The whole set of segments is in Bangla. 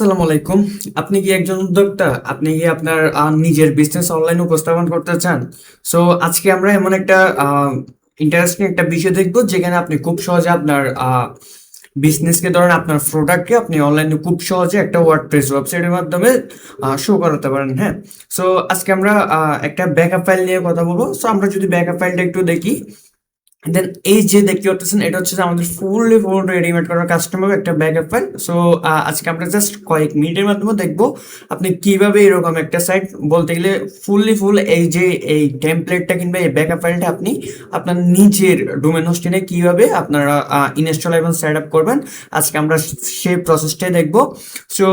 আসসালামু আলাইকুম। আপনি কি একজন উদ্যোক্তা? আপনি কি আপনার নিজের বিজনেস অনলাইনে উপস্থাপন করতে চান? সো আজকে আমরা এমন একটা ইন্টারেস্টিং একটা বিষয় দেখব যেখানে আপনি খুব সহজে আপনার বিজনেসকে ধরেন আপনার প্রোডাক্টকে আপনি অনলাইনে খুব সহজে একটা ওয়ার্ডপ্রেস ওয়েবসাইটের মাধ্যমে শো করাতে পারেন। হ্যাঁ, সো আজকে আমরা একটা ব্যাকআপ ফাইল নিয়ে কথা বলবো। সো আমরা যদি ব্যাকআপ ফাইলটা একটু দেখি, দেন এই যে দেখতে পাচ্ছেন এটা হচ্ছে যে আমাদের ফুল রেডিমেড করার কাস্টমার একটা ব্যাকআপ ফাইল। সো আজকে আমরা জাস্ট কয়েক মিনিটের মাধ্যমে দেখবো আপনি কিভাবে এরকম একটা সাইট বলতে গেলে ফুল এই যে এই টেমপ্লেটটা কিংবা এই ব্যাকআপ ফাইলটা আপনি আপনার নিজের ডোমেন হোস্টিংয়ে কিভাবে আপনারা ইনস্টল এবং সেট আপ করবেন। আজকে আমরা সেই প্রসেসটাই দেখবো। সো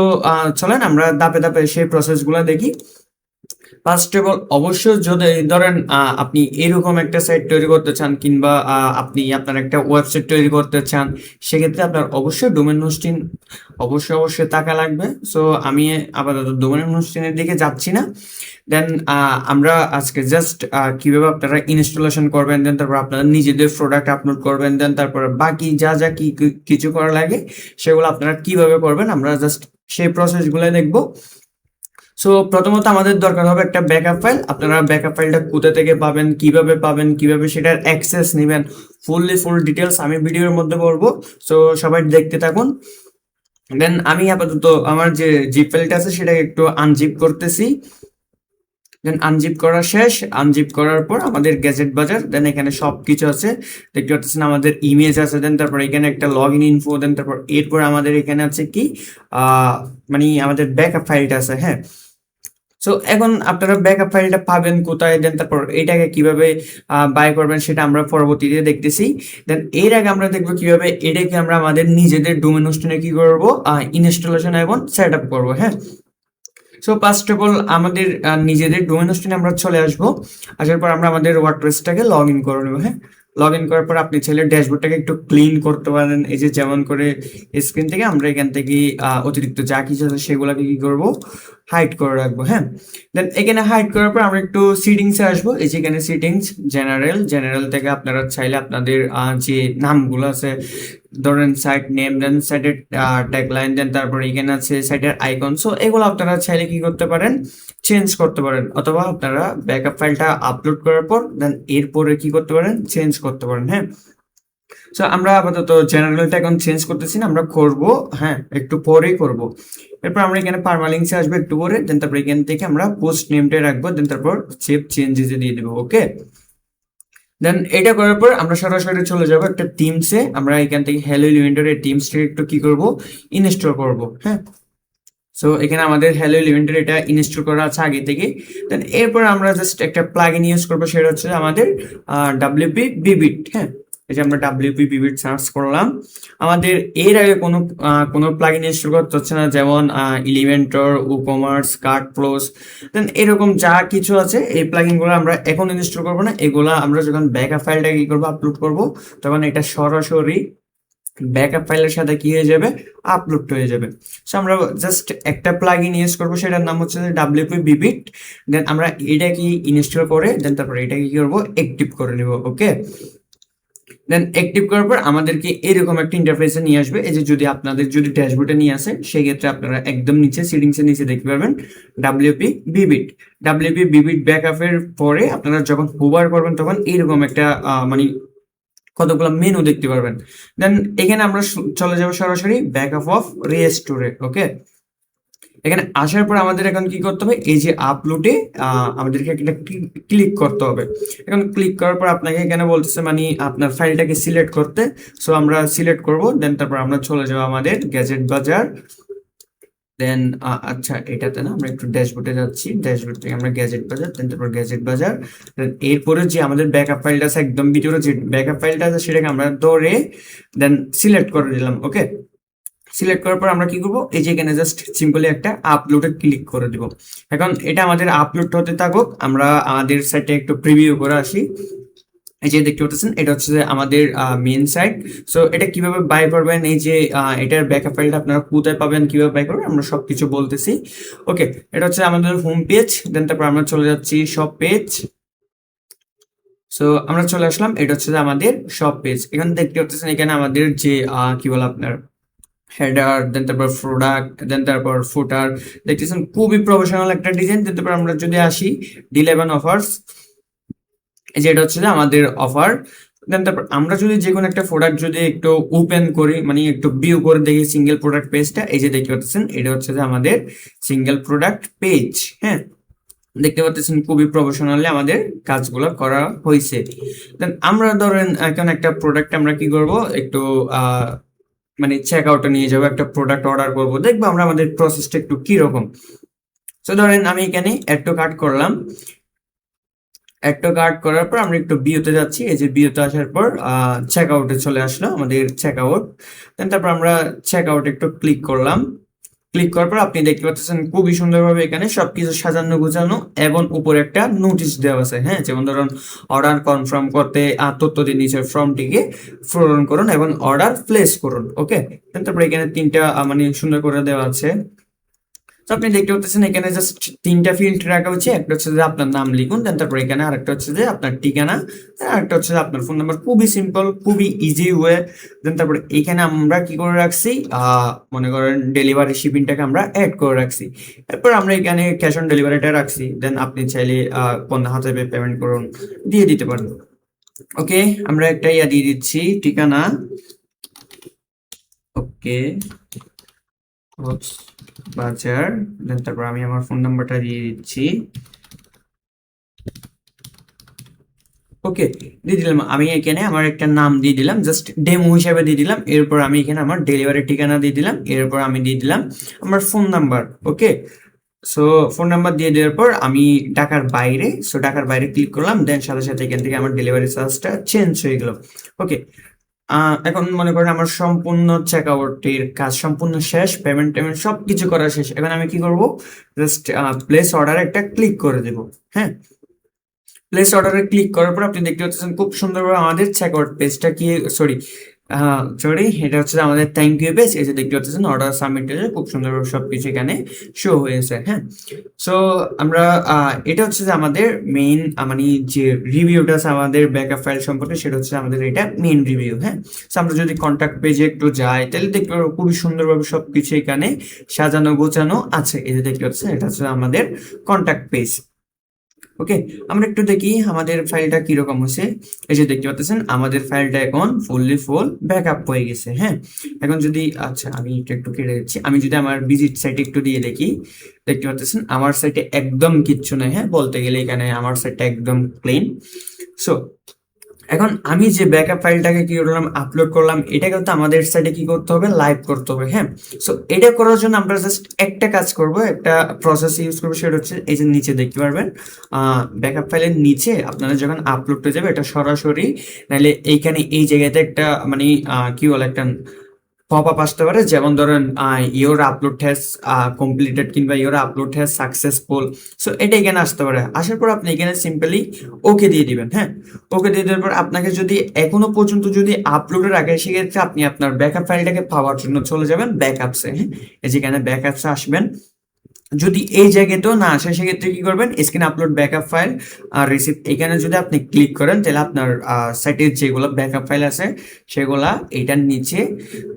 চলেন আমরা ধাপে ধাপে সেই প্রসেসগুলো দেখি। ফার্স্ট অফ অল অবশ্যই যদি ধরেন আপনি এরকম একটা সাইট তৈরি করতে চান কিংবা আপনি আপনার একটা ওয়েবসাইট তৈরি করতে চান, সেক্ষেত্রে আপনার অবশ্যই ডোমেন হোস্টিং অবশ্যই টাকা লাগবে। সো আমি আপাতত ডোমেন হোস্টিং এর দিকে যাচ্ছি না। দেন আমরা আজকে জাস্ট কিভাবে আপনারা ইনস্টলেশন করবেন, দেন তারপর আপনারা নিজেদের প্রোডাক্ট আপলোড করবেন, দেন তারপর বাকি যা যা কিছু করা লাগে সেগুলো আপনারা কিভাবে করবেন আমরা জাস্ট সেই প্রসেসগুলো দেখবো। সো প্রথমত আমাদের দরকার হবে একটা ব্যাকআপ ফাইল। আপনারা ব্যাকআপ ফাইলটা কোথা থেকে পাবেন, কিভাবে সেটার অ্যাক্সেস নেবেন, ফুল ডিটেলস আমি ভিডিওর মধ্যে বলবো। সো সবাই দেখতে থাকুন। দেন আমি আপাতত আমার যে জিপ ফাইলটা আছে সেটাকে একটু আনজিপ করতেছি। দেন আনজিপ করা শেষ। আনজিপ করার পর আমাদের গ্যাজেট বাজার, দেন এখানে সব কিছু আছে দেখতে পাচ্ছেন। আমাদের ইমেজ আছে, দেন তারপর এখানে একটা লগ ইন ইনফো, দেন তারপর এরপর আমাদের এখানে আছে কি মানে আমাদের ব্যাকআপ ফাইলটা আছে। হ্যাঁ, সো এখন আপনারা ব্যাকআপ ফাইলটা পাবেন কোথায়, দেন তারপর এটাকে কিভাবে বাই করবেন সেটা আমরা পরবর্তীতে দেখতেছি। দেন এর আগে আমরা দেখবো কিভাবে এটাকে আমরা আমাদের নিজেদের ডোমেন হোস্টিংয়ে কি করব, ইনস্টলেশন এবং সেট আপ করবো। হ্যাঁ, সো ফার্স্ট অফ অল আমাদের নিজেদের ডোমেন হোস্টিংয়ে আমরা চলে আসবো। আসার পর আমরা আমাদের ওয়ার্ডপ্রেসটাকে লগ ইন করে নেবো। হ্যাঁ, লগ ইন করার পর আপনি চাইলে ড্যাশবোর্ডটাকে একটু ক্লিন করতে পারেন। এই যে যেমন করে স্ক্রিন থেকে আমরা এখান থেকে অতিরিক্ত যা কিছু আছে সেগুলোকে কি করবো, হাইড করে রাখবো। হ্যাঁ, দেন এখানে হাইড করার পর আমরা একটু সিটিংসে আসবো। এই যে এখানে সিটিংস জেনারেল থেকে আপনারা চাইলে আপনাদের যে নামগুলো আছে, ধরেন সাইট নেম, দেন সাইটের ট্যাগলাইন, দেন তারপর এখানে আছে সাইটের আইকন। সো এগুলো আপনারা চাইলে কি করতে পারেন, চেঞ্জ করতে পারেন, অথবা আপনারা ব্যাকআপ ফাইলটা আপলোড করার পর দেন এরপরে কি করতে পারেন, চেঞ্জ করতে পারেন। হ্যাঁ, সো আমরা আপাতত জেনারেলটা এখন চেঞ্জ করতেছি না, আমরা করব। হ্যাঁ, একটু পরেই করব। এরপর আমরা এখানে পারমালিংসে আসবো একটু পরে, দেন তারপর এখান থেকে আমরা পোস্ট নেমটা রাখবো, দেন তারপর সেভ চেঞ্জেসে দিয়ে দেবো। ওকে, দেন এটা করার পর আমরা সরাসরি চলে যাব একটা টিমসে। আমরা এখান থেকে হ্যালো এলিমেন্টরের টিমসটা একটু কি করব, ইনস্টল করব। হ্যাঁ, সো এখানে আমাদের হ্যালো এলিমেন্টর এটা ইনস্টল করা আছে আগে থেকে। দেন এরপর আমরা জাস্ট একটা প্লাগইন ইউজ করবো, সেটা হচ্ছে আমাদের ডাব্লিউপি বিবিট। হ্যাঁ, এই যে আমরা ডাব্লিউপি বিবিট সার্চ করলাম। আমাদের এর আগে কোনো প্লাগইন ইনস্টল করতে হচ্ছে না, যেমন এলিমেন্টর, উকমার্স, কার্ট প্লাস, দেন এরকম যা কিছু আছে এই প্লাগইনগুলো আমরা এখন ইনস্টল করবো না। এগুলা আমরা যখন ব্যাকআপ ফাইলটা কি করবো, আপলোড করবো, তখন এটা সরাসরি ব্যাকআপ ফাইলের সাথে কি হয়ে যাবে, আপলোড হয়ে যাবে। সো আমরা জাস্ট একটা প্লাগইন ইউজ করবো, সেটার নাম হচ্ছে ডাব্লিউপি বিবিট। দেন আমরা এটা কি ইনস্টল করে দেন তারপর এটাকে কি করবো, অ্যাক্টিভ করে নিব। ওকে, দেন অ্যাক্টিভ করার পর আমাদেরকে এরকম একটা ইন্টারফেসে নিয়ে আসবে। এই যে যদি আপনাদের যদি ড্যাশবোর্ডে নিয়ে আসে, সেই ক্ষেত্রে আপনারা একদম নিচে সিটিংসের নিচে দেখতে পারবেন ডাব্লিউপি বিবিট। ডাব্লিউপি বিবিট ব্যাকআপের পরে আপনারা যখন হোভার করবেন তখন এরকম একটা মানে কতগুলো মেনু দেখতে পারবেন। দেন এখানে আমরা চলে যাবো সরাসরি ব্যাকআপ অফ রিস্টোরে। ওকে, এখানে আসার পর আমাদের এখন কি করতে হবে, এই যে আপলোডে আমাদেরকে একটা ক্লিক করতে হবে। এখন ক্লিক করার পর আপনাকে এখানে বলতেছে মানে আপনার ফাইলটাকে সিলেক্ট করতে। সো আমরা সিলেক্ট করব, দেন তারপর আমরা চলে যাবো আমাদের গ্যাজেট বাজার। দেন আচ্ছা এটাতে না, আমরা একটু ড্যাশবোর্ডে যাচ্ছি। ড্যাশবোর্ড থেকে আমরা গ্যাজেট বাজার, দেন তারপর গ্যাজেট বাজার। দেন এরপরে যে আমাদের ব্যাকআপ ফাইলটা আছে একদম ভিতরে যে ব্যাকআপ ফাইলটা আছে সেটাকে আমরা ধরে দেন সিলেক্ট করে দিলাম। ওকে, সিলেক্ট করার পর আমরা কি করব, এই যে এখানে জাস্ট সিম্পলি একটা আপলোডে ক্লিক করে দিব। এখন এটা আমাদের আপলোড হতে থাকুক, আমরা আমাদের সাইটে একটু প্রিভিউ করে আসি। এই যে দেখতে পাচ্ছেন এটা হচ্ছে যে আমাদের মেইন সাইট। সো এটা কিভাবে বাই করবেন, এই যে এটার ব্যাকআপ ফাইলটা আপনারা কোথায় পাবেন, কিভাবে বাই করবেন, আমরা সবকিছু বলতেছি। ওকে, এটা হচ্ছে আমাদের হোম পেজ। দেন তারপর আমরা চলে যাচ্ছি সব পেজ। সো আমরা চলে আসলাম, এটা হচ্ছে যে আমাদের সব পেজ। এখানে দেখতে পাচ্ছেন এখানে আমাদের যে কি বলে আপনার হেডার, দেন তারপর প্রোডাক্ট, দেন তারপর ফুটার। দেখতেছেন খুবই প্রফেশনাল একটা ডিজাইন। দেন তারপর আমরা যদি আসি D11 অফার্স, এই যে এটা হচ্ছে যে আমাদের অফার। দেন তারপর আমরা যদি যে কোনো একটা প্রোডাক্ট যদি একটু ওপেন করি, মানে একটু ভিউ করে দেখি সিঙ্গেল প্রোডাক্ট পেজটা, এই যে দেখতে পাচ্ছেন এটা হচ্ছে যে আমাদের সিঙ্গেল প্রোডাক্ট পেজ। হ্যাঁ, দেখতে পাচ্ছেন খুবই প্রফেশনালি আমাদের কাজগুলো করা হয়েছে। দেন আমরা ধরেন এখন একটা প্রোডাক্ট আমরা কি করব, একটু মানে চেক আউটে নিয়ে যাবো, একটা প্রোডাক্ট অর্ডার করব, দেখবো আমরা আমাদের প্রসেসটা একটু কিরকম। তো ধরেন আমি এখানে অ্যাড টু কার্ট করলাম। অ্যাড টু কার্ট করার পর আমরা একটু বিওতে যাচ্ছি। এই যে বিওতে আসার পর চেক আউটে চলে আসলো আমাদের চেক আউট। দেন তারপর আমরা চেক আউট একটু ক্লিক করলাম। ক্লিক করার পর আপনি দেখতে পাচ্ছেন খুবই সুন্দরভাবে এখানে সবকিছু সাজানো গোছানো এবং উপরে একটা নোটিশ দেওয়া আছে। হ্যাঁ, যেমন ধরুন অর্ডার কনফার্ম করতে তথ্য দিয়ে নিচের ফর্মটিকে পূরণ করুন এবং অর্ডার প্লেস করুন। ওকে, তারপরে এখানে তিনটা মানে সুন্দর করে দেওয়া আছে। তো আপনি দেখতে পাচ্ছেন এখানে জাস্ট তিনটা ফিল্ড রাখা হচ্ছে। একটা হচ্ছে যে আপনার নাম লিখুন, দেন তারপর এখানে আরেকটা হচ্ছে যে আপনার ঠিকানা, আরেকটা হচ্ছে যে আপনার ফোন নাম্বার। খুবই সিম্পল, খুবই ইজি ওয়ে। দেন তারপরে এখানে আমরা কি করে রাখছি, মনে করেন ডেলিভারি শিপিংটাকে আমরা অ্যাড করে রাখছি। এরপর আমরা এখানে ক্যাশ অন ডেলিভারিটা রাখছি। দেন আপনি চাইলে কোন হাতে পেমেন্ট করুন দিয়ে দিতে পারেন। ওকে, আমরা একটা ইয়া দিয়ে দিচ্ছি ঠিকানা। ওকে, বাজার। দেন তারপর আমি আমার ফোন নাম্বারটা দিয়ে দিচ্ছি। ওকে, দিয়ে দিলাম। আমি এখানে আমার একটা নাম দিয়ে দিলাম, জাস্ট ডেমো হিসাবে দিয়ে দিলাম। এরপর আমি এখানে আমার ডেলিভারি ঠিকানা দিয়ে দিলাম। এরপর আমি দিয়ে দিলাম আমার ফোন নাম্বার। ওকে, সো ফোন নাম্বার দিয়ে দেওয়ার পর আমি ঢাকার বাইরে, সো ঢাকার বাইরে ক্লিক করলাম। দেন সাথে সাথে এখান থেকে আমার ডেলিভারি চার্জটা চেঞ্জ হয়ে গেল। ওকে, এখন মনে করেন আমার সম্পূর্ণ চেক আউটের কাজ সম্পূর্ণ শেষ, পেমেন্ট টেমেন্ট সবকিছু করা শেষ। এখন আমি কি করব, জাস্ট প্লেস অর্ডার একটা ক্লিক করে দেব। হ্যাঁ, প্লেস অর্ডারে ক্লিক করার পর আপনি দেখতে পাচ্ছেন খুব সুন্দরভাবে আমাদের চেক আউট পেজটা কি, সরি সরি, এটা হচ্ছে আমাদের থ্যাংক ইউ পেজ। এই যে দেখতে পাচ্ছেন অর্ডার সাবমিট হয়েছে, খুব সুন্দরভাবে সবকিছু এখানে শো হয়েছে। হ্যাঁ, সো আমরা এটা হচ্ছে যে আমাদের মেইন মানে যে রিভিউটা আছে আমাদের ব্যাকআপ ফাইল সম্পর্কে, সেটা হচ্ছে আমাদের এটা মেইন রিভিউ। হ্যাঁ, সো আমরা যদি কন্ট্যাক্ট পেজে একটু যাই তাহলে দেখতে পাবো খুবই সুন্দরভাবে সবকিছু এখানে সাজানো গোছানো আছে। এই যে দেখতে পাচ্ছেন এটা হচ্ছে আমাদের কন্ট্যাক্ট পেজ। ওকে, আমরা একটু দেখি আমাদের ফাইলটা কিরকম হয়েছে। এই যে দেখতে পাচ্ছেন আমাদের ফাইলটা এখন ফুল ব্যাকআপ হয়ে গেছে। হ্যাঁ, এখন যদি আচ্ছা আমি এটা একটু কেটে দিচ্ছি, আমি যদি আমার ভিজিট সাইটে একটু দিয়ে দেখি, দেখতে পাচ্ছেন আমার সাইটে একদম কিচ্ছু নাই। হ্যাঁ, বলতে গেলে এখানে আমার সাইটটা একদম ক্লিন। সো এখন আমি যে ব্যাকআপ ফাইলটাকে কি করলাম, আপলোড করলাম, এটা কিন্তু আমাদের সাইডে কি করতে হবে, লাইভ করতে হবে। হ্যাঁ, সো এটা করার জন্য আমরা জাস্ট একটা কাজ করব, একটা প্রসেস ইউজ করবো। সেটা হচ্ছে এই যে নিচে দেখতে পারবেন ব্যাকআপ ফাইলের নিচে আপনারা যখন আপলোড হয়ে যাবে এটা সরাসরি, নাহলে এইখানে এই জায়গাতে একটা মানে কি বলে একটা পপ আপ আসতে পারে, যেমন ধরেন ইওর আপলোড হ্যাজ কমপ্লিটেড কিংবা your upload has successful. So এটা এখানে আসতে পারে। আসার পর আপনি এখানে সিম্পলি ওকে দিয়ে দিবেন। হ্যাঁ, ওকে দিয়ে দেওয়ার পর আপনাকে যদি এখনো পর্যন্ত যদি আপলোডে রাখে, সেক্ষেত্রে আপনি আপনার ব্যাকআপ ফাইলটাকে পাওয়ার জন্য চলে যাবেন ব্যাকআপসে। হ্যাঁ, যেখানে ব্যাকআপসে আসবেন, যদি এই জায়গাতেও না আসে সেক্ষেত্রে কি করবেন, স্ক্রিন আপলোড ব্যাকআপ ফাইল আর রিসিভ, এখানে যদি আপনি ক্লিক করেন তাহলে আপনার সাইটের যেগুলো ব্যাকআপ ফাইল আছে সেগুলা এটার নিচে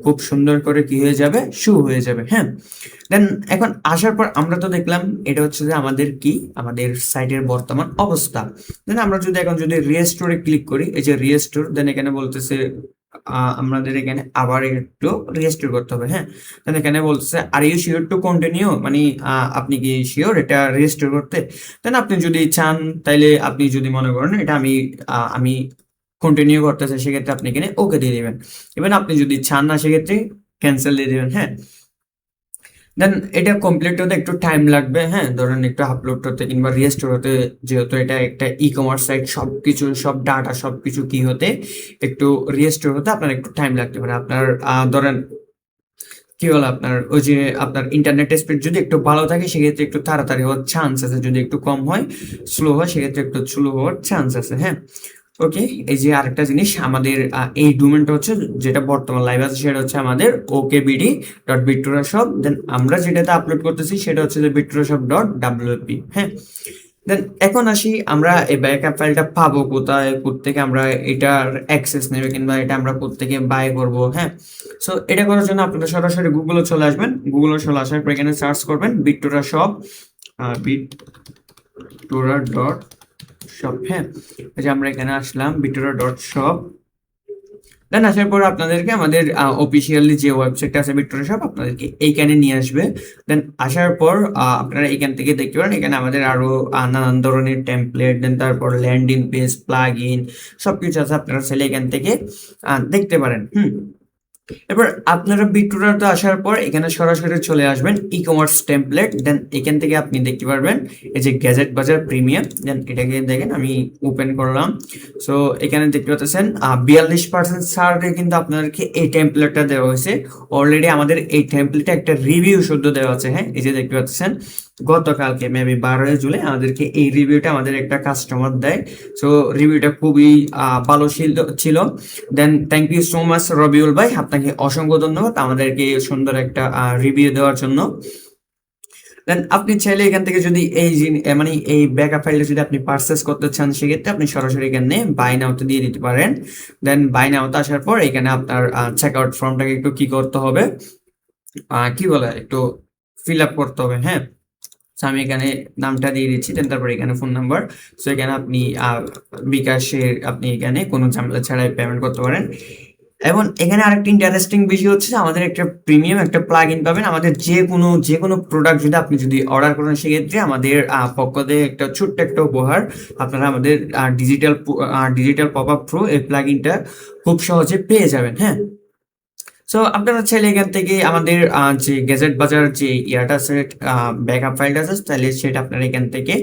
খুব সুন্দর করে কি হয়ে যাবে, শো হয়ে যাবে। হ্যাঁ, দেন এখন আসার পর আমরা তো দেখলাম এটা হচ্ছে যে আমাদের কি, আমাদের সাইটের বর্তমান অবস্থা। দেন আমরা যদি এখন যদি রিস্টোরে ক্লিক করি, এই যে রিস্টোর, দেন এখানে বলতেছে আমাদের এখানে আবার একটু রেজিস্টার করতে হবে। হ্যাঁ, তাহলে এখানে বলছে are you sure to continue, মানে আপনি কি শিওর এটা রেজিস্টার করতে। দেন আপনি যদি চান, তাইলে আপনি যদি মনে করেন এটা আমি কন্টিনিউ করতে চাই, সেক্ষেত্রে আপনি এখানে ওকে দিয়ে দিবেন। এবার আপনি যদি চান না সেক্ষেত্রে ক্যান্সেল দিয়ে দিবেন। হ্যাঁ, দেন এটা কমপ্লিট হতে একটু টাইম লাগবে। হ্যাঁ, ধরেন একটু আপলোড হতে কিংবা রিস্টোর হতে, যেহেতু এটা একটা ই কমার্স সাইট, সবকিছু সব ডাটা সবকিছু কি হতে একটু রিস্টোর হতে আপনার একটু টাইম লাগতে পারে। আপনার ধরেন কি বলে আপনার ওই যে আপনার ইন্টারনেট স্পিড যদি একটু ভালো থাকে সেক্ষেত্রে একটু তাড়াতাড়ি হওয়ার চান্স আছে, যদি একটু কম হয় স্লো হয় সেক্ষেত্রে একটু স্লো হওয়ার চান্স আছে। হ্যাঁ, ওকে, এই যে আরেকটা জিনিস আমাদের এই ডোমেনটা হচ্ছে যেটা বর্তমান লাইভ আছে সেটা হচ্ছে আমাদের okbd.bittorreshop। দেন আমরা যেটাতে আপলোড করতেছি সেটা হচ্ছে যে bittorreshop.wp। হ্যাঁ, দেন এখন আসি আমরা এই ব্যাকআপ ফাইলটা পাবো কোথায়, কোত্থেকে আমরা এটার অ্যাক্সেস নেবে, কিংবা এটা আমরা কোত্থেকে বাই করব। হ্যাঁ, সো এটা করার জন্য আপনারা সরাসরি গুগলে চলে আসবেন। গুগলে চলে আসার পর এখানে সার্চ করবেন বিটটোরা শপ, বিটটোরা ডট শপ। হ্যাঁ, এই যে আমরা এখানে আসলাম বিটটোরা ডট শপ। দেন আসার পর আপনাদেরকে আমাদের অফিসিয়ালি যে ওয়েবসাইটটা আছে বিটটোরা শপ, আপনাদেরকে এইখানে নিয়ে আসবে। দেন আসার পর আপনারা এখান থেকে দেখতে পারেন এখানে আমাদের আরো নানান ধরনের টেমপ্লেট, দেন তারপর ল্যান্ডিং পেজ, প্লাগ ইন সবকিছু আছে, আপনারা চাইলে এখান থেকে দেখতে পারেন। এবার আপনারা বিট্টুরাতে আসার পর এখানে সরাসরি চলে আসবেন ই কমার্স টেমপ্লেট। দেন এখান থেকে আপনি দেখতে পারবেন এই যে গ্যাজেট বাজার প্রিমিয়াম। দেন এটাকে দেখেন আমি ওপেন করলাম। সো এখানে দেখতে পাচ্ছেন 42% ছাড়ে কিন্তু আপনাদেরকে এই টেমপ্লেটটা দেওয়া হয়েছে। অলরেডি আমাদের এই টেমপ্লেটে একটা রিভিউ শুদ্ধ দেওয়া আছে। হ্যাঁ, এই যে দেখতে পাচ্ছেন গতকালকে মেবি 12 জুলাই আমাদেরকে এই রিভিউটা আমাদের একটা কাস্টমার দেয়। সো রিভিউটা খুবই ভালো ছিল। Then thank you so much Rabiul ভাই, আপনাকে অসংখ্য ধন্যবাদ আমাদেরকে সুন্দর একটা রিভিউ দেওয়ার জন্য। দেন আপনি চাইলে এখান থেকে যদি মানে এই ব্যাকআপ ফাইলটা যদি আপনি পারচেস করতে চান, সেক্ষেত্রে আপনি সরাসরি এখানে বাই নাওতে দিয়ে দিতে পারেন। দেন বাই নাওতে আসার পর এখানে আপনার চেক আউট ফর্মটাকে একটু কি করতে হবে, কি বলে একটু ফিল আপ করতে হবে। হ্যাঁ, আমি এখানে নামটা দিয়ে দিচ্ছি, দেন তারপর এখানে ফোন নাম্বার। সো এখানে আপনি বিকাশে আপনি এখানে কোনো ঝামেলা ছাড়াই পেমেন্ট করতে পারেন। এবং এখানে আরেকটা ইন্টারেস্টিং বিষয় হচ্ছে যে আমাদের একটা প্রিমিয়াম একটা প্লাগ ইন পাবেন। আমাদের যে কোনো প্রোডাক্ট যদি আপনি যদি অর্ডার করেন, সেক্ষেত্রে আমাদের পক্ষ থেকে একটা ছোট্ট একটা উপহার, আপনারা আমাদের ডিজিটাল পপ আপ প্রো এই প্লাগ ইনটা খুব সহজে পেয়ে যাবেন। হ্যাঁ, সো আপনারা চাইলে এখান থেকে আমাদের যে গ্যাজেট বাজার যে ইয়াটা আছে, ব্যাকআপ ফাইলটা আছে, তাহলে সেটা আপনারা এখান থেকে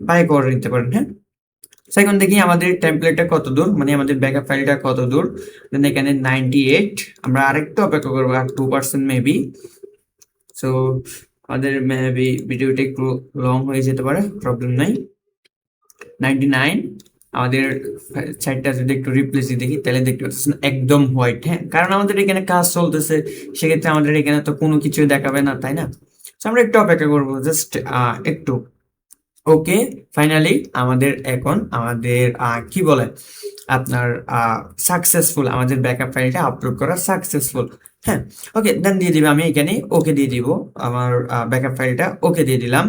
বাই করে নিতে পারেন। হ্যাঁ, সেকেন্ড দেখি আমাদের টেমপ্লেটটা কত দূর, মানে আমাদের ব্যাকআপ ফাইলটা কত দূর। দেন এখানে 98, আমরা আরেকটু অপেক্ষা করবো, আর 2% মেবি। সো আমাদের মেবি ভিডিওটা একটু লং হয়ে যেতে পারে, প্রবলেম নাই। 99, আমাদের সাইডটা যদি একটু রিপ্লেস দেখি তাহলে দেখতে পাচ্ছেন একদম হোয়াইট। হ্যাঁ, কারণ আমাদের এখানে কাজ চলতেছে, সেক্ষেত্রে আমাদের এখানে তো কোনো কিছু দেখাবে না, তাই না? তো আমরা একটু অপেক্ষা করবো, জাস্ট একটু। ওকে, ফাইনালি আমাদের এখন আমাদের কি বলে আপনার সাকসেসফুল, আমাদের ব্যাকআপ ফাইলটা আপলোড করা সাকসেসফুল। হ্যাঁ, ওকে, দেন দিয়ে দিবে, আমি এখানে ওকে দিয়ে দিব, আমার ব্যাকআপ ফাইলটা ওকে দিয়ে দিলাম।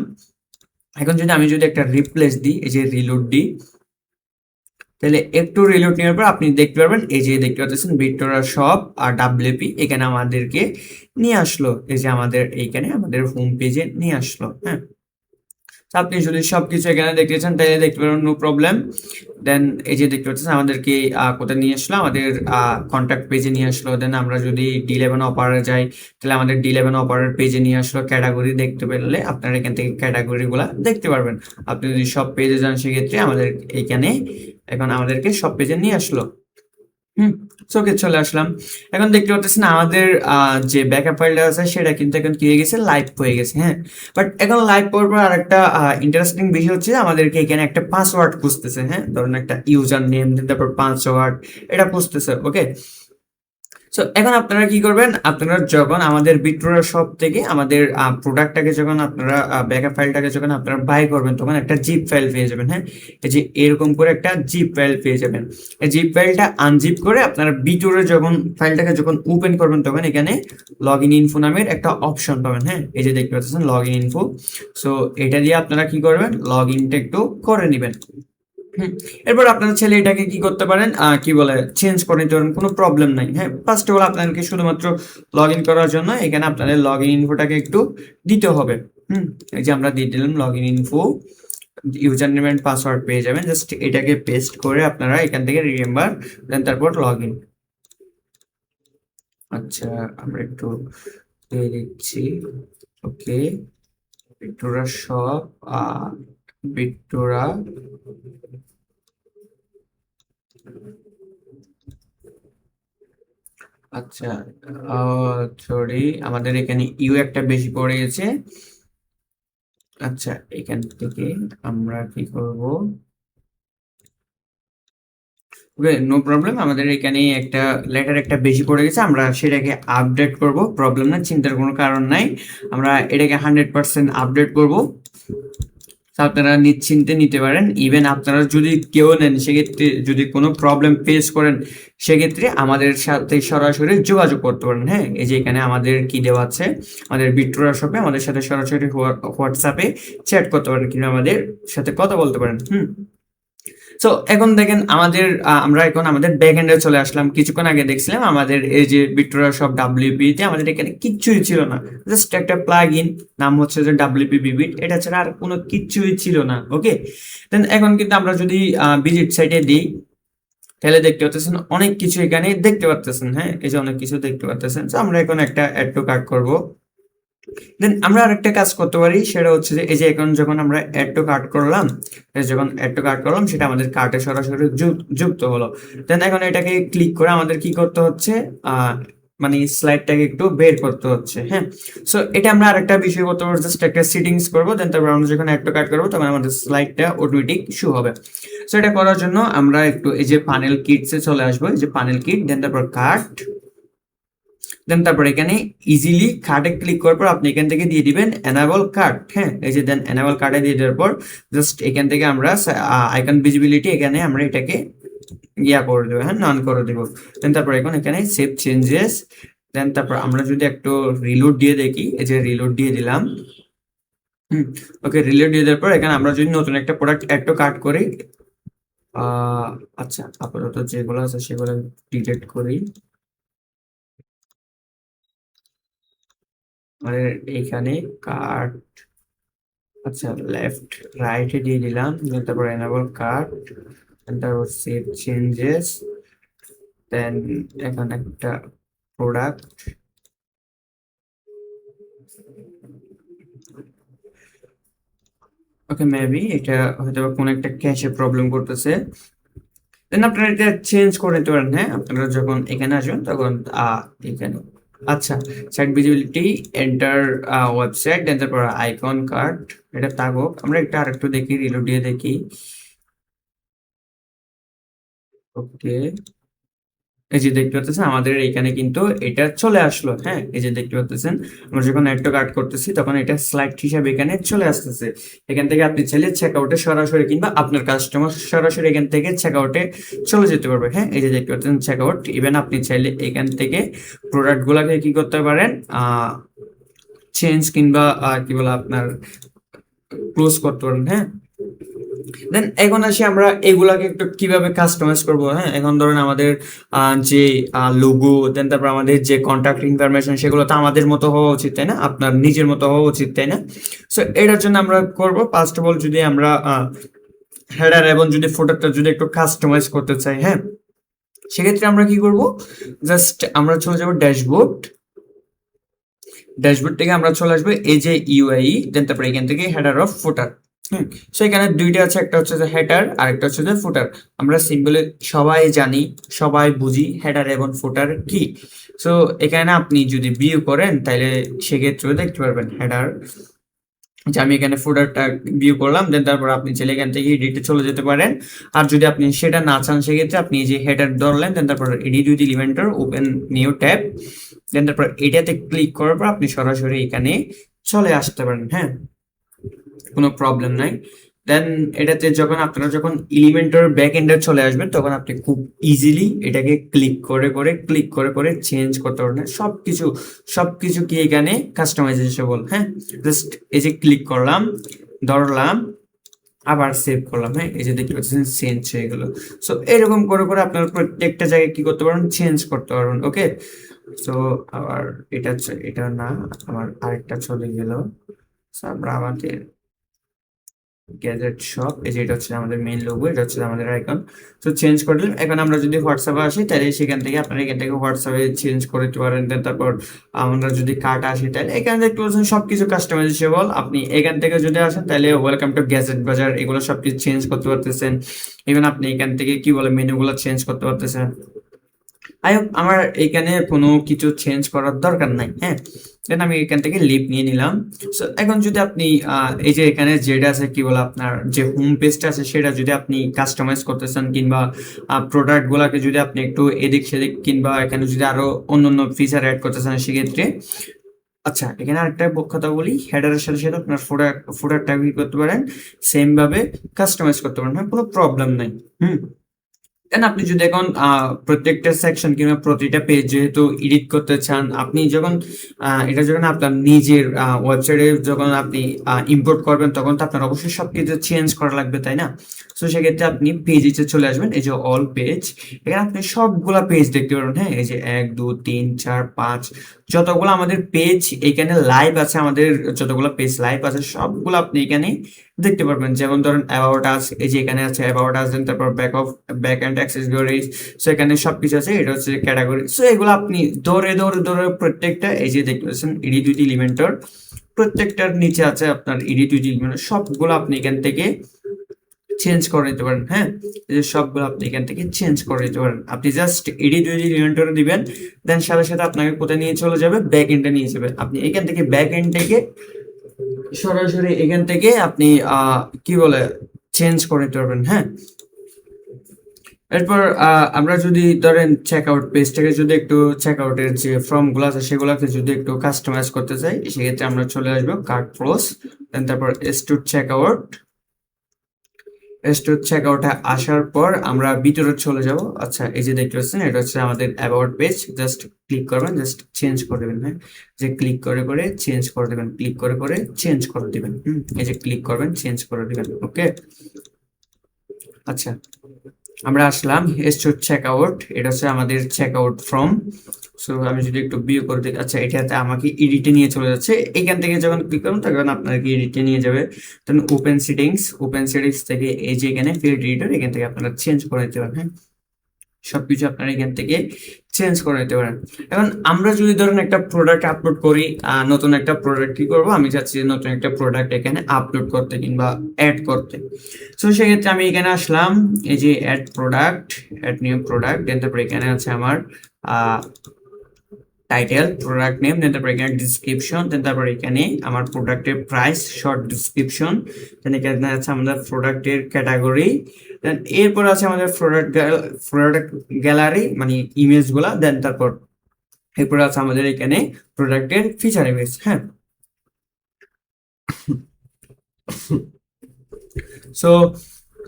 এখন আমি যদি একটা রিপ্লেস দিই, এই যে রিলোড দিই, তাহলে একটু রিলোড নেওয়ার পর আপনি দেখতে পারবেন এই যে দেখতে পাচ্ছেন বিটটোরা শপ আর ডাব্লিউপি এখানে আমাদেরকে নিয়ে আসলো। এই যে আমাদের এইখানে আমাদের হোম পেজে নিয়ে আসলো। হ্যাঁ, আপনি যদি সবকিছু এখানে দেখতে চান তাহলে দেখতে পারেন, নো প্রবলেম। দেন এই যে দেখতে পাচ্ছেন আমাদেরকে কোথায় নিয়ে আসলো, আমাদের কন্ট্যাক্ট পেজে নিয়ে আসলো। দেন আমরা যদি D11 অপারে যাই, তাহলে আমাদের D11 অপারের পেজে নিয়ে আসলো। ক্যাটাগরি দেখতে পেলে আপনারা এখান থেকে ক্যাটাগরি গুলা দেখতে পারবেন। আপনি যদি সব পেজে যান, সেক্ষেত্রে আমাদের এখানে এখন আমাদেরকে সব পেজে নিয়ে আসলো। ওকে, চলে আসলাম। এখন দেখতে পাচ্ছেন আমাদের যে ব্যাকআপ ফাইলটা আছে সেটা কিন্তু এখন কি হয়ে গেছে, লাইভ হয়ে গেছে। হ্যাঁ, বাট এখন লাইভ হওয়ার পর আর একটা ইন্টারেস্টিং বিষয় হচ্ছে আমাদেরকে এখানে একটা পাসওয়ার্ড খুঁজতেছে। হ্যাঁ, ধরুন একটা ইউজার নেম, তারপর পাসওয়ার্ড, এটা খুঁজতেছে। ওকে, সো এখন আপনারা কি করবেন, আপনারা যখন আমাদের বিট্টোরা শপ থেকে আমাদের প্রোডাক্টটাকে যখন আপনারা ব্যাকআপ ফাইলটাকে যখন আপনারা বাই করবেন, তখন একটা জিপ ফাইল পেয়ে যাবেন। হ্যাঁ, এই যে এরকম করে একটা জিপ ফাইল পেয়ে যাবেন। এই জিপ ফাইলটা আনজিপ করে আপনারা বিট্টোরা যখন ফাইলটাকে যখন ওপেন করবেন, তখন এখানে লগ ইন ইনফো নামের একটা অপশন পাবেন। হ্যাঁ, এই যে দেখতে পাচ্ছেন লগ ইন ইনফো। সো এটা দিয়ে আপনারা কি করবেন, লগ ইনটা একটু করে নেবেন। এরপর আপনারা ছেলে এটাকে কি করতে পারেন, কি বলে চেঞ্জ করে নিতে পারেন, কোনো প্রবলেম নাই। হ্যাঁ, ফার্স্ট অফ অল আপনাদেরকে শুধুমাত্র লগ ইন করার জন্য এখানে আপনাদের লগ ইন ইনফোটাকে একটু দিতে হবে। এই যে আমরা দিয়ে দিলাম log in info, user name and password পেয়ে যাবেন। জাস্ট এটাকে পেস্ট করে আপনারা এখান থেকে রিমেম্বার, দেন তারপর লগ ইন। আচ্ছা, আমরা একটু দিয়ে দিচ্ছি। ওকে, বিট্টোরা শপ, বিট্টোরা, আচ্ছা, সরি, আমাদের এখানে ইউ একটা বেশি পড়ে গেছে। আচ্ছা, এখান থেকে আমরা কি করব, ওকে, নো প্রবলেম, আমাদের এখানে একটা লেটার একটা বেশি পড়ে গেছে, আমরা সেটাকে আপডেট করব, প্রবলেম না, চিন্তার কোনো কারণ নাই। আমরা এটাকে 100% আপডেট করব। আপনারা নিশ্চিন্তে নিতে পারেন। ইভেন আপনারা যদি কেউ নেন সেক্ষেত্রে যদি কোনো প্রবলেম ফেস করেন সেক্ষেত্রে আমাদের সাথে সরাসরি যোগাযোগ করতে পারেন। হ্যাঁ, এই যে এখানে আমাদের কি দেওয়া আছে, আমাদের বিট্রোরা শপে আমাদের সাথে সরাসরি হোয়াটসঅ্যাপে চ্যাট করতে পারেন কিংবা আমাদের সাথে কথা বলতে পারেন। সো এখন দেখেন আমাদের আমরা এখন আমাদের ব্যাক এন্ডে চলে আসলাম। কিছুক্ষণ আগে দেখছিলাম আমাদের এই যে বিট্রোরা শপ ডাব্লিউপি তে আমাদের এখানে কিচ্ছুই ছিল না, জাস্ট একটা প্লাগ ইন, নাম হচ্ছে যে ডাব্লিউপি বিবিট, এটা ছাড়া আর কোনো কিচ্ছুই ছিল না। ওকে, দেন এখন কিন্তু আমরা যদি ভিজিট সাইটে দিই তাহলে দেখতে পাচ্ছেন অনেক কিছু এখানে দেখতে পাচ্ছেন। হ্যাঁ, এই যে অনেক কিছু দেখতে পাচ্ছেন। তো আমরা এখন একটা অ্যাড টু কার্ট করবো। দেন আমরা আরেকটা কাজ করতে পারি, সেটা হচ্ছে যে এই যে এখন যখন আমরা অ্যাড টু কার্ট করলাম, যখন অ্যাড টু কার্ট করলাম সেটা আমাদের কার্টে সরাসরি যুক্ত হলো। দেন এখন এটাকে ক্লিক করে আমাদের কি করতে হচ্ছে, মানে স্লাইডটাকে একটু বের করতে হচ্ছে। হ্যাঁ, সো এটা আমরা আরেকটা বিষয় করতে পারবো, জাস্ট একটা সেটিংস করবো, দেন তারপর আমরা যখন অ্যাড টু কার্ট করবো তখন আমাদের স্লাইডটা অটোমেটিক শো হবে। সো এটা করার জন্য আমরা একটু এই যে পানেল কিটসে চলে আসবো, এই যে পানেল কিট, দেন তারপর কার্ট, দেন তারপর এখানে ইজিলি কার্ডে ক্লিক করার পর আপনি এখান থেকে দিয়ে দিবেন এনাবল কার্ড। হ্যাঁ, এই যে দেন এনাবল কার্ডে দিয়ে দেওয়ার পর জাস্ট এখান থেকে আমরা আইকন ভিজিবিলিটি এখানে আমরা এটাকে করে দেবো, হ্যাঁ, নান করে দেবো। দেন তারপর এখন এখানে সেভ চেঞ্জেস, দেন তারপর আমরা যদি একটু রিলোড দিয়ে দেখি, এই যে রিলোড দিয়ে দিলাম। ওকে, রিলোড দিয়ে দেওয়ার পর এখানে আমরা যদি নতুন একটা প্রোডাক্ট অ্যাড টু কার্ট করি, আচ্ছা আপাতত যেগুলো আছে সেগুলো ডিলিট করি। মানে এখানে কার্ট, আচ্ছা লেফট রাইটে দিয়ে দিলাম, তারপর এনাবল কার্ট, তারপর সেভ চেঞ্জেস, দেন এখানে একটা প্রোডাক্ট, ওকে মেবি এটা হয়তো কোনো একটা ক্যাশে প্রবলেম করতেছে। দেন আপনারা এটা চেঞ্জ করে নিতে পারেন। হ্যাঁ, আপনারা যখন এখানে আসবেন তখন এখানে আচ্ছা সাইট ভিজিবিলিটি, এন্টার ওয়েবসাইট, দেন তারপর আইকন কার্ড, এটা থাকুক। আমরা একটা আরেকটু দেখি, রিলোড দিয়ে দেখি। ওকে, এই যে দেখতে পাচ্ছেন আমাদের এখানে কিন্তু এটা চলে আসলো। হ্যাঁ, এই যে দেখতে পাচ্ছেন আমরা যখন অ্যাড টু কার্ট করতেছি তখন এটা স্লাইড হিসাবে এখানে চলে আসতেছে। এখান থেকে আপনি চাইলে চেক আউটে সরাসরি কিংবা আপনার কাস্টমার সরাসরি এখান থেকে চেক আউটে চলে যেতে পারবে। হ্যাঁ, এই যে দেখতে পাচ্ছেন চেক আউট। ইভেন আপনি চাইলে এখান থেকে প্রোডাক্ট গুলাকে কি করতে পারেন, চেঞ্জ কিংবা কি বলে আপনার ক্লোজ করতে পারেন। হ্যাঁ, দেন এখন আসি আমরা এগুলাকে একটু কিভাবে কাস্টমাইজ করব। হ্যাঁ, এখন ধরেন আমাদের যে লোগো, দেন তারপর আমাদের যে কন্ট্যাক্ট ইনফরমেশন সেগুলো তো আমাদের মতো হওয়া উচিত, তাই না? আপনার নিজের মতো হওয়া উচিত, তাই না? সো এটার জন্য আমরা করব ফার্স্ট অফ অল, যদি আমরা হেডার এবং যদি ফোটোটা যদি একটু কাস্টমাইজ করতে চাই, হ্যাঁ, সেক্ষেত্রে আমরা কি করব, জাস্ট আমরা চলে যাব ড্যাশবোর্ড, ড্যাশবোর্ড থেকে আমরা চলে আসবো এই যে ইউআই, দেন তারপর এখান থেকে হেডার অফ ফুটার। সো এখানে দুইটা আছে, একটা হচ্ছে যে হেডার আর একটা হচ্ছে যে ফুটার। আমরা সিম্বলে সবাই জানি, সবাই বুঝি হেডার এবং ফুটার কি। সো এখানে আপনি যদি ভিউ করেন তাহলে সেক্ষেত্রে দেখতে পারবেন হেডার, যে আমি এখানে ফুটারটা ভিউ করলাম, দেন তারপর আপনি চাইলে এখান থেকে এডিটে চলে যেতে পারেন। আর যদি আপনি সেটা না চান সেক্ষেত্রে আপনি এই যে হেডার ধরলেন, দেন তারপর edit with Elementor, open new tab, then তারপর এটাতে ক্লিক করার পর আপনি সরাসরি এখানে চলে আসতে পারেন। হ্যাঁ, কোনো প্রবলেম নাই। দেন এটাতে যখন আপনারা যখন এলিমেন্টর ব্যাক এন্ডে চলে আসবেন তখন আপনি খুব ইজিলি এটাকে ক্লিক করে করে চেঞ্জ করতে পারবেন। সবকিছু সবকিছু কি এখানে কাস্টমাইজেশন। হ্যাঁ, জাস্ট এই যে ক্লিক করলাম, ধরলাম, আবার সেভ করলাম। হ্যাঁ, এই যে দেখতে পাচ্ছেন চেঞ্জ হয়ে গেল। সো এরকম করে করে আপনার প্রত্যেকটা জায়গায় কি করতে পারবেন, চেঞ্জ করতে পারবেন। ওকে, সো আবার এটা না, আমার আরেকটা চলে গেল। আমরা আমাদের গ্যাজেট শপ, এই যে এটা হচ্ছে আমাদের মেইন লোগো, এটা হচ্ছে আমাদের আইকন। তো চেঞ্জ করে দিলাম। এখন আমরা যদি হোয়াটসঅ্যাপে আসি তাহলে সেখান থেকে আপনারা এখান থেকে হোয়াটসঅ্যাপে চেঞ্জ করে দিতে পারেন। দেন তারপর আমরা যদি কার্ট আসি তাহলে এখানে দেখতে পাচ্ছেন সবকিছু কাস্টমাইজেবল। আপনি এখান থেকে যদি আসেন তাহলে ওয়েলকাম টু গ্যাজেট বাজার, এগুলো সবকিছু চেঞ্জ করতে পারতেছেন। ইভেন আপনি এখান থেকে কি বলে মেনুগুলো চেঞ্জ করতে পারতেছেন। আমার এখানে কোনো কিছু চেঞ্জ করার দরকার নাই। হ্যাঁ, দেন আমি এখান থেকে লিভ নিয়ে নিলাম। সো এখন যদি আপনি এই যে এখানে যেটা আছে কি বলে আপনার যে হোম পেজটা আছে সেটা যদি আপনি কাস্টমাইজ করতেছেন কিংবা প্রোডাক্ট গুলাকে যদি আপনি একটু এদিক সেদিক কিংবা এখানে যদি আরো অন্যান্য ফিচার অ্যাড করতেছেন সেক্ষেত্রে আচ্ছা, এখানে আরেকটা কথা বলি, হেডারের সাথে সাথে আপনার ফুটারটা কি করতে পারেন, সেম ভাবে কাস্টমাইজ করতে পারেন, হ্যাঁ, কোনো প্রবলেম নেই। হুম। দেন আপনি যদি এখন প্রত্যেকটা সেকশন কিংবা প্রতিটা পেজ যেহেতু এডিট করতে চান, আপনি যখন এটা যখন আপনার নিজের ওয়েবসাইটে যখন আপনি ইম্পোর্ট করবেন, তখন তো আপনার অবশ্যই সবকিছু চেঞ্জ করা লাগবে, তাই না? তো সেক্ষেত্রে আপনি পেজে চলে আসবেন, এই যে অল পেজ, এখানে আপনি সবগুলা পেজ দেখতে পারবেন, হ্যাঁ, এই যে 1 2 3 4 5 যতগুলো আমাদের পেজ এখানে লাইভ আছে, আমাদের যতগুলো পেজ লাইভ আছে সবগুলো আপনি এখানে দেখতে পারবেন। যেমন ধরেন অ্যাবাউট আস, এই যে এখানে আছে অ্যাবাউট আস, দেন তারপর ব্যাক এন্ড অ্যাক্সেসরিজ, সো এখানে সবকিছু আছে, এটা হচ্ছে ক্যাটাগরি। সো এগুলো আপনি ধরে ধরে ধরে প্রত্যেকটা, এই যে দেখতে পাচ্ছেন এডিট উইথ এলিমেন্টর, প্রত্যেকটার নিচে আছে আপনার এডিট উইথ এলিমেন্টর, সবগুলো আপনি এখান থেকে চেঞ্জ করে নিতে পারেন, হ্যাঁ, এই যে সবগুলো আপনি এখান থেকে চেঞ্জ করে নিতে পারেন। আপনি জাস্ট এডিট উইথ এলিমেন্টর দিবেন, দেন সাথে সাথে আপনাকে কোথায় নিয়ে চলে যাবে, ব্যাক এন্ডে নিয়ে যাবে। আপনি এখান থেকে ব্যাক এন্ড থেকে সরাসরি এখান থেকে আপনি কি বলে চেঞ্জ করে নিতে পারবেন, হ্যাঁ। এরপর আমরা যদি ধরেন চেক আউট পেজটাকে যদি একটু চেক আউটের যে ফর্ম গুলো আছে সেগুলোকে যদি একটু কাস্টমাইজ করতে চাই, সেক্ষেত্রে আমরা চলে আসবো কার্ট ফ্লোস, দেন তারপর এস টু চেক আউটে আসার পর আমরা ভিতরে চলে যাব। আচ্ছা, এই যে দেখতে পাচ্ছেন এটা হচ্ছে আমাদের অ্যাবাউট পেজ, জাস্ট ক্লিক করবেন, জাস্ট চেঞ্জ করে দেবেন, হ্যাঁ, যে ক্লিক করে করে চেঞ্জ করে দেবেন, ক্লিক করে করে চেঞ্জ করে দিবেন, এই যে ক্লিক করবেন চেঞ্জ করে দিবেন, ওকে। আচ্ছা, আমরা আসলাম এস টু চেক আউট, এটা হচ্ছে আমাদের চেক আউট ফর্ম। সো আমি যদি একটু ভিউ করে দিই, আচ্ছা, এটাতে আমাকে এডিটে নিয়ে চলে যাচ্ছে। এখান থেকে যখন ক্লিক করবেন তখন আপনাকে এডিটে নিয়ে যাবে। তখন ওপেন সেটিংস থেকে এই যে এখানে ফিল্ড এডিটর, এখান থেকে আপনারা চেঞ্জ করে নিতে পারেন, হ্যাঁ, সবকিছু আপনারা এখান থেকে চেঞ্জ করে নিতে পারেন। এখন আমরা যদি ধরেন একটা প্রোডাক্ট আপলোড করি, নতুন একটা প্রোডাক্ট কি করব, আমি চাচ্ছি যে নতুন একটা প্রোডাক্ট এখানে আপলোড করতে কিংবা অ্যাড করতে। তো সেক্ষেত্রে আমি এখানে আসলাম, এই যে অ্যাড নিউ প্রোডাক্ট, দেন তারপর এখানে আছে আমার টাইটেল, প্রোডাক্ট নেম, দেন তারপর এখানে ডিসক্রিপশন, দেন তারপর এখানে আমার প্রোডাক্টের প্রাইস, শর্ট ডিসক্রিপশন, দেন এখানে আছে আমাদের প্রোডাক্টের ক্যাটাগরি, দেন এরপর আছে আমাদের প্রোডাক্ট গ্যালারি মানে ইমেজ গুলা, দেন তারপর এরপর আছে আমাদের এখানে প্রোডাক্টের ফিচার ইমেজ, হ্যাঁ। সো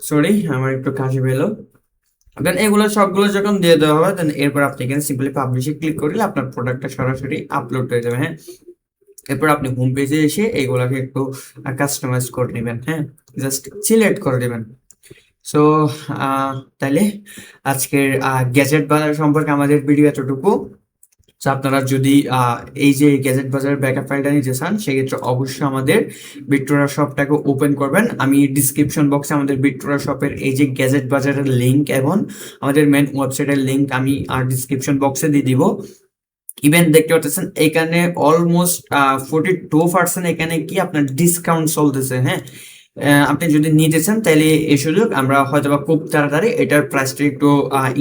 সরি, আমার একটু কাশি পেলো। দেন এগুলো সবগুলো যখন দিয়ে দেওয়া হবে, দেন এরপর আপনি এখানে সিম্পলি পাবলিশে ক্লিক করলে আপনার প্রোডাক্টটা সরাসরি আপলোড হয়ে যাবে, হ্যাঁ। এরপর আপনি হোম পেজে এসে এগুলাকে একটু কাস্টমাইজ করে নেবেন, হ্যাঁ, জাস্ট সিলেক্ট করে দেবেন। সো তাহলে আজকের গ্যাজেট বাজার সম্পর্কে আমাদের ভিডিও এতটুকু। তো আপনারা যদি এই যে গ্যাজেট বাজারের ব্যাকআপ ফাইলটা নিতে চান, সেক্ষেত্রে অবশ্যই আমাদের বিট্টোরা শপটাকে ওপেন করবেন। আমি ডিসক্রিপশন বক্সে আমাদের বিট্টোরা শপের এই যে গ্যাজেট বাজারের লিঙ্ক এবং আমাদের মেন ওয়েবসাইটের লিঙ্ক আমি ডিসক্রিপশন বক্সে দিয়ে দিব। ইভেন দেখতে পাচ্ছেন এখানে অলমোস্ট 42% এখানে কি আপনার ডিসকাউন্ট চলতেছে, হ্যাঁ। আপনি যদি নিতে চান তাহলে এই সুযোগ আমরা হয়তো বা খুব তাড়াতাড়ি এটার প্রাইসটা একটু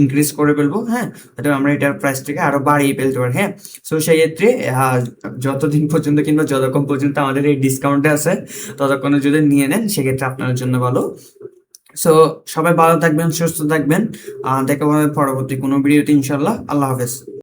ইনক্রিজ করে ফেলবো, হ্যাঁ, হয়তো আমরা এটার প্রাইসটাকে আরো বাড়িয়ে ফেলতে পারি, হ্যাঁ। সো সেই ক্ষেত্রে যতদিন পর্যন্ত কিংবা যতক্ষণ পর্যন্ত আমাদের এই ডিসকাউন্টে আছে ততক্ষণে যদি নিয়ে নেন সেক্ষেত্রে আপনার জন্য ভালো। সো সবাই ভালো থাকবেন, সুস্থ থাকবেন, দেখা হবে পরবর্তী কোনো ভিডিওতে ইনশাল্লাহ। আল্লাহ হাফেজ।